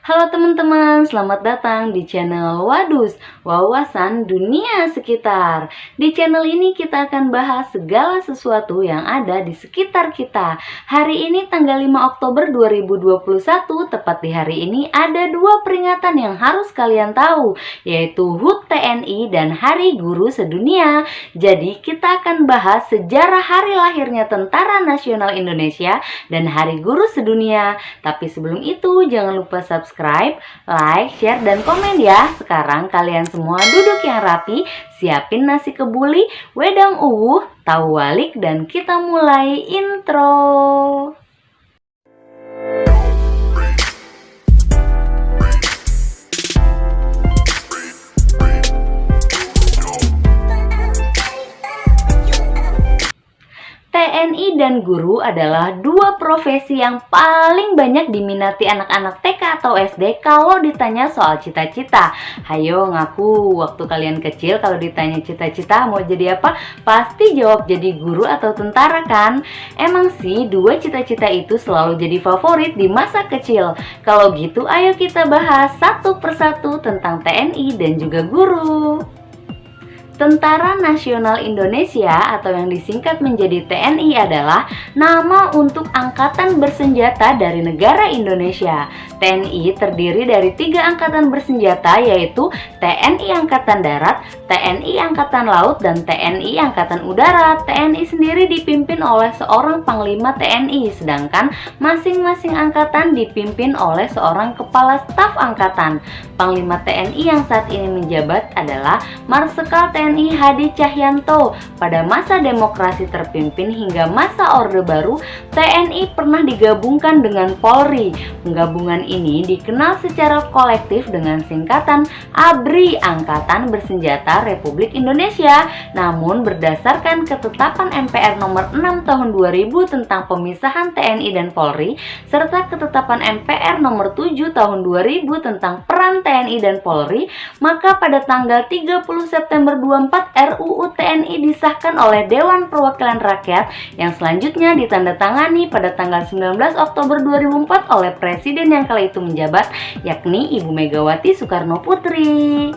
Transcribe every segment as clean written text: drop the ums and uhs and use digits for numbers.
Halo teman-teman, selamat datang di channel Wadus, Wawasan Dunia Sekitar. Di channel ini kita akan bahas segala sesuatu yang ada di sekitar kita. Hari ini tanggal 5 Oktober 2021, tepat di hari ini ada dua peringatan yang harus kalian tahu, yaitu HUT TNI dan Hari Guru Sedunia. Jadi kita akan bahas sejarah hari lahirnya Tentara Nasional Indonesia dan Hari Guru Sedunia. Tapi sebelum itu jangan lupa subscribe, like, share, dan komen ya. Sekarang kalian semua duduk yang rapi, siapin nasi kebuli, wedang uwuh, tahu walik, dan kita mulai intro. TNI dan guru adalah dua profesi yang paling banyak diminati anak-anak TK atau SD kalau ditanya soal cita-cita. Hayo ngaku, waktu kalian kecil kalau ditanya cita-cita mau jadi apa, pasti jawab jadi guru atau tentara kan? Emang sih dua cita-cita itu selalu jadi favorit di masa kecil. Kalau gitu ayo kita bahas satu persatu tentang TNI dan juga guru. Tentara Nasional Indonesia atau yang disingkat menjadi TNI adalah nama untuk angkatan bersenjata dari negara Indonesia. TNI terdiri dari 3 angkatan bersenjata, yaitu TNI Angkatan Darat, TNI Angkatan Laut, dan TNI Angkatan Udara. TNI sendiri dipimpin oleh seorang Panglima TNI, sedangkan masing-masing angkatan dipimpin oleh seorang Kepala Staf Angkatan. Panglima TNI yang saat ini menjabat adalah Marsikal TNI Hadi Cahyanto. Pada masa demokrasi terpimpin hingga masa Orde Baru, TNI pernah digabungkan dengan Polri. Penggabungan ini dikenal secara kolektif dengan singkatan ABRI, Angkatan Bersenjata Republik Indonesia. Namun berdasarkan ketetapan MPR nomor 6 tahun 2000 tentang pemisahan TNI dan Polri, serta ketetapan MPR nomor 7 tahun 2000 tentang peran TNI dan Polri, maka pada tanggal 30 September 24 RUU TNI disahkan oleh Dewan Perwakilan Rakyat yang selanjutnya ditandatangani pada tanggal 19 Oktober 2004 oleh Presiden yang kala itu menjabat, yakni Ibu Megawati Soekarno Putri.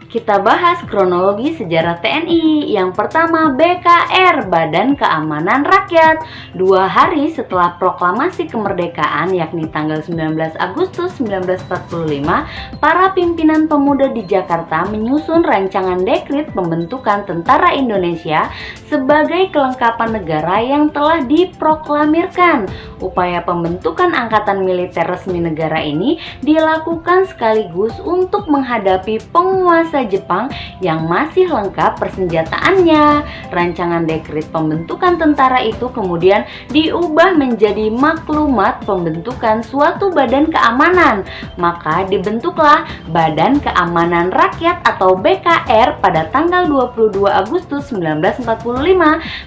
Kita bahas kronologi sejarah TNI. Yang pertama, BKR, Badan Keamanan Rakyat. 2 hari setelah proklamasi kemerdekaan, yakni tanggal 19 Agustus 1945, para pimpinan pemuda di Jakarta menyusun rancangan dekrit pembentukan Tentara Indonesia sebagai kelengkapan negara yang telah diproklamirkan. Upaya pembentukan angkatan militer resmi negara ini dilakukan sekaligus untuk menghadapi penguasa Jepang yang masih lengkap persenjataannya. Rancangan dekrit pembentukan tentara itu kemudian diubah menjadi maklumat pembentukan suatu badan keamanan. Maka dibentuklah Badan Keamanan Rakyat atau BKR pada tanggal 22 Agustus 1945.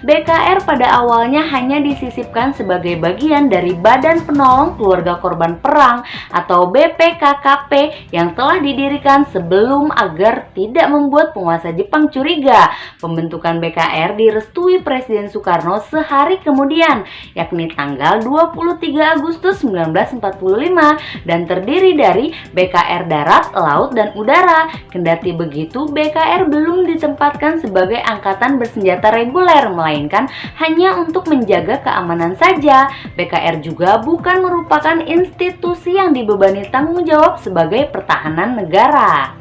BKR pada awalnya hanya disisipkan sebagai bagian dari Badan Penolong Keluarga Korban Perang atau BPKKP yang telah didirikan sebelum agar tidak membuat penguasa Jepang curiga. Pembentukan BKR direstui Presiden Soekarno sehari kemudian, yakni tanggal 23 Agustus 1945, dan terdiri dari BKR Darat, Laut, dan Udara. Kendati begitu, BKR belum ditempatkan sebagai angkatan bersenjata reguler, melainkan hanya untuk menjaga keamanan saja. BKR juga bukan merupakan institusi yang dibebani tanggung jawab sebagai pertahanan negara.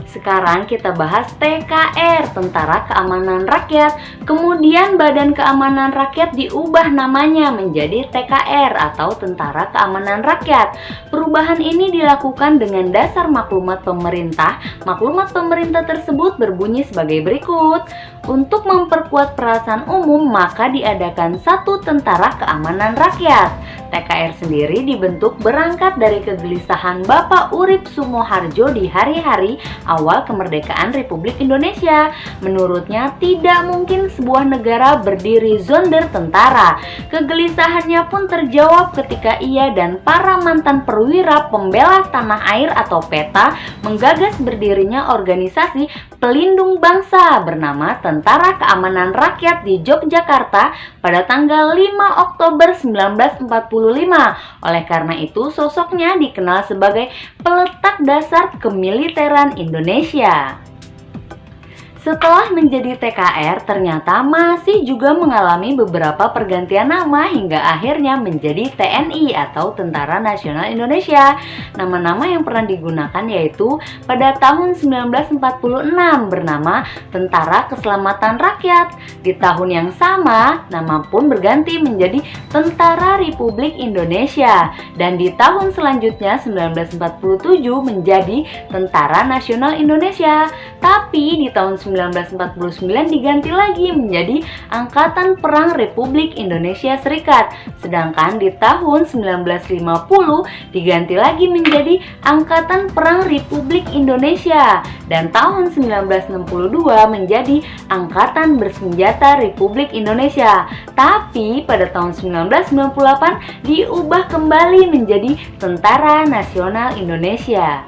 Sekarang kita bahas TKR, Tentara Keamanan Rakyat. Kemudian Badan Keamanan Rakyat diubah namanya menjadi TKR atau Tentara Keamanan Rakyat. Perubahan ini dilakukan dengan dasar maklumat pemerintah. Maklumat pemerintah tersebut berbunyi sebagai berikut. Untuk memperkuat perasaan umum, maka diadakan satu Tentara Keamanan Rakyat. TKR sendiri dibentuk berangkat dari kegelisahan Bapak Urip Sumoharjo di hari-hari awal kemerdekaan Republik Indonesia. Menurutnya tidak mungkin sebuah negara berdiri zonder tentara. Kegelisahannya pun terjawab ketika ia dan para mantan perwira pembela tanah air atau PETA menggagas berdirinya organisasi pelindung bangsa bernama Tentara Keamanan Rakyat di Yogyakarta pada tanggal 5 Oktober 1945. Oleh karena itu, sosoknya dikenal sebagai peletak dasar kemiliteran Indonesia. Setelah menjadi TKR, ternyata masih juga mengalami beberapa pergantian nama hingga akhirnya menjadi TNI atau Tentara Nasional Indonesia. Nama-nama yang pernah digunakan yaitu pada tahun 1946 bernama Tentara Keselamatan Rakyat. Di tahun yang sama, nama pun berganti menjadi Tentara Republik Indonesia. Dan di tahun selanjutnya 1947 menjadi Tentara Nasional Indonesia. Tapi di tahun 1949 diganti lagi menjadi Angkatan Perang Republik Indonesia Serikat. Sedangkan di tahun 1950 diganti lagi menjadi Angkatan Perang Republik Indonesia. Dan tahun 1962 menjadi Angkatan Bersenjata Republik Indonesia. Tapi pada tahun 1998 diubah kembali menjadi Tentara Nasional Indonesia.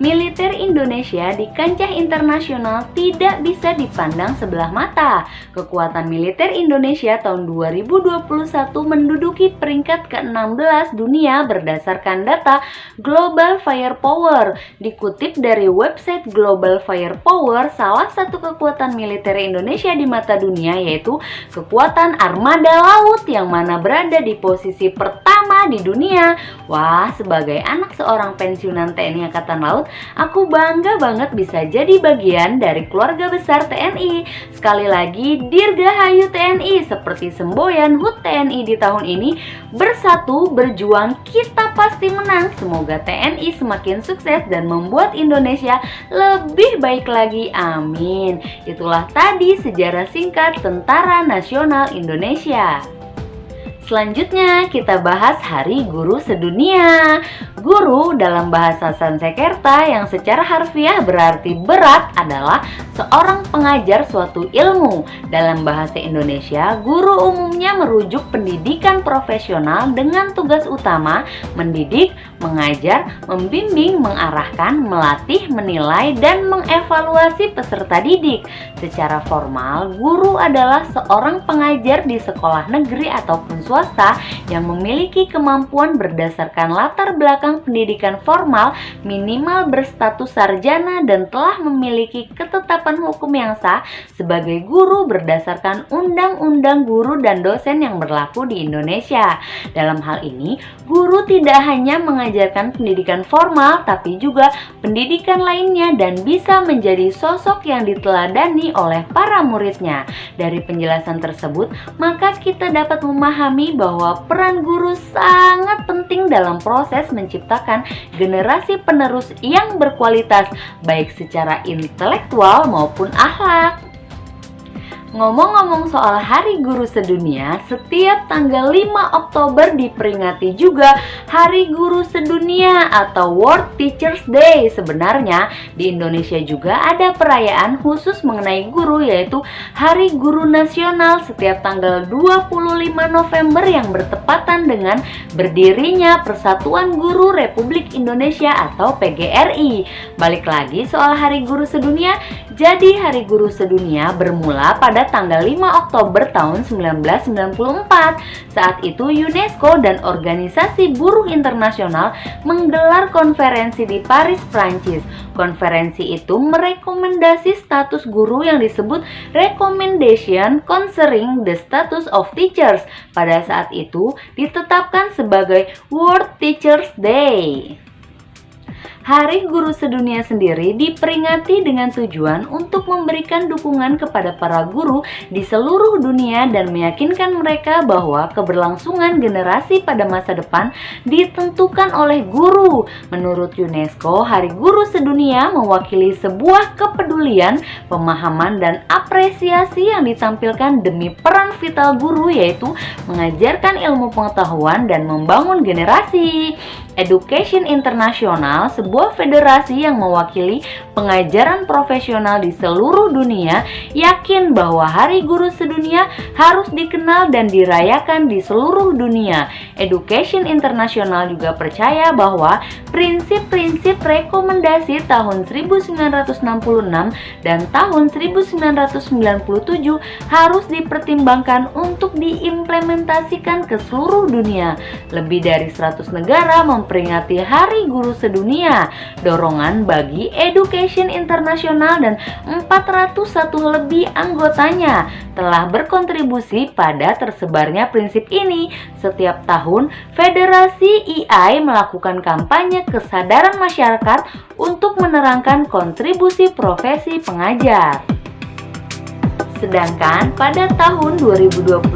Militer Indonesia di kancah internasional tidak bisa dipandang sebelah mata. Kekuatan militer Indonesia tahun 2021 menduduki peringkat ke-16 dunia berdasarkan data Global Firepower. Dikutip dari website Global Firepower, salah satu kekuatan militer Indonesia di mata dunia yaitu kekuatan armada laut yang mana berada di posisi pertama di dunia. Wah, sebagai anak seorang pensiunan TNI Angkatan Laut, aku bangga banget bisa jadi bagian dari keluarga besar TNI. Sekali lagi, Dirgahayu TNI, seperti semboyan HUT TNI di tahun ini. Bersatu, berjuang, kita pasti menang. Semoga TNI semakin sukses dan membuat Indonesia lebih baik lagi. Amin. Itulah tadi sejarah singkat Tentara Nasional Indonesia. Selanjutnya kita bahas Hari Guru Sedunia. Guru dalam bahasa Sanskerta yang secara harfiah berarti berat adalah seorang pengajar suatu ilmu. Dalam bahasa Indonesia, guru umumnya merujuk pendidikan profesional dengan tugas utama mendidik, mengajar, membimbing, mengarahkan, melatih, menilai, dan mengevaluasi peserta didik. Secara formal, guru adalah seorang pengajar di sekolah negeri ataupun swasta yang memiliki kemampuan berdasarkan latar belakang pendidikan formal minimal berstatus sarjana dan telah memiliki ketetapan hukum yang sah sebagai guru berdasarkan Undang-Undang Guru dan Dosen yang berlaku di Indonesia. Dalam hal ini, guru tidak hanya mengajarkan pendidikan formal tapi juga pendidikan lainnya dan bisa menjadi sosok yang diteladani oleh para muridnya. Dari penjelasan tersebut, maka kita dapat memahami bahwa peran guru sangat penting dalam proses menciptakan generasi penerus yang berkualitas, baik secara intelektual maupun akhlak. Ngomong-ngomong soal Hari Guru Sedunia, setiap tanggal 5 Oktober diperingati juga Hari Guru Sedunia atau World Teachers Day. Sebenarnya di Indonesia juga ada perayaan khusus mengenai guru, yaitu Hari Guru Nasional setiap tanggal 25 November yang bertepatan dengan berdirinya Persatuan Guru Republik Indonesia atau PGRI. Balik lagi soal Hari Guru Sedunia, jadi Hari Guru Sedunia bermula pada tanggal 5 Oktober tahun 1994. Saat itu UNESCO dan Organisasi Buruh Internasional menggelar konferensi di Paris, Prancis. Konferensi itu merekomendasi status guru yang disebut Recommendation Concerning the Status of Teachers. Pada saat itu ditetapkan sebagai World Teachers Day. Hari Guru Sedunia sendiri diperingati dengan tujuan untuk memberikan dukungan kepada para guru di seluruh dunia dan meyakinkan mereka bahwa keberlangsungan generasi pada masa depan ditentukan oleh guru. Menurut UNESCO, Hari Guru Sedunia mewakili sebuah kepedulian, pemahaman, dan apresiasi yang ditampilkan demi peran vital guru, yaitu mengajarkan ilmu pengetahuan dan membangun generasi. Education International, sebuah sebuah federasi yang mewakili pengajaran profesional di seluruh dunia, yakin bahwa Hari Guru Sedunia harus dikenal dan dirayakan di seluruh dunia. Education International juga percaya bahwa prinsip-prinsip rekomendasi tahun 1966 dan tahun 1997 harus dipertimbangkan untuk diimplementasikan ke seluruh dunia. Lebih dari 100 negara memperingati Hari Guru Sedunia. Dorongan bagi Education International dan 401 lebih anggotanya telah berkontribusi pada tersebarnya prinsip ini. Setiap tahun, Federasi EI melakukan kampanye kesadaran masyarakat untuk menerangkan kontribusi profesi pengajar. Sedangkan pada tahun 2021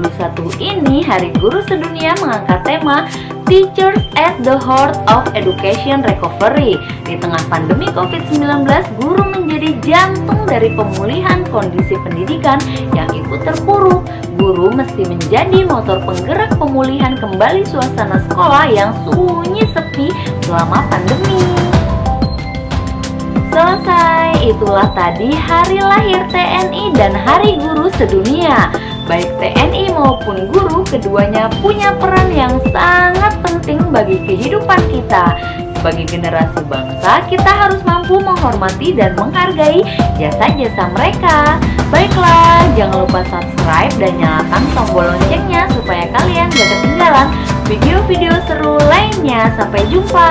ini, Hari Guru Sedunia mengangkat tema Teachers at the Heart of Education Recovery. Di tengah pandemi COVID-19, guru menjadi jantung dari pemulihan kondisi pendidikan yang ikut terpuruk. Guru mesti menjadi motor penggerak pemulihan kembali suasana sekolah yang sunyi sepi selama pandemi. Selesai, itulah tadi hari lahir TNI dan Hari Guru Sedunia. Baik TNI maupun guru, keduanya punya peran yang sangat penting bagi kehidupan kita. Sebagai generasi bangsa, kita harus mampu menghormati dan menghargai jasa-jasa mereka. Baiklah, jangan lupa subscribe dan nyalakan tombol loncengnya supaya kalian gak ketinggalan video-video seru lainnya. Sampai jumpa.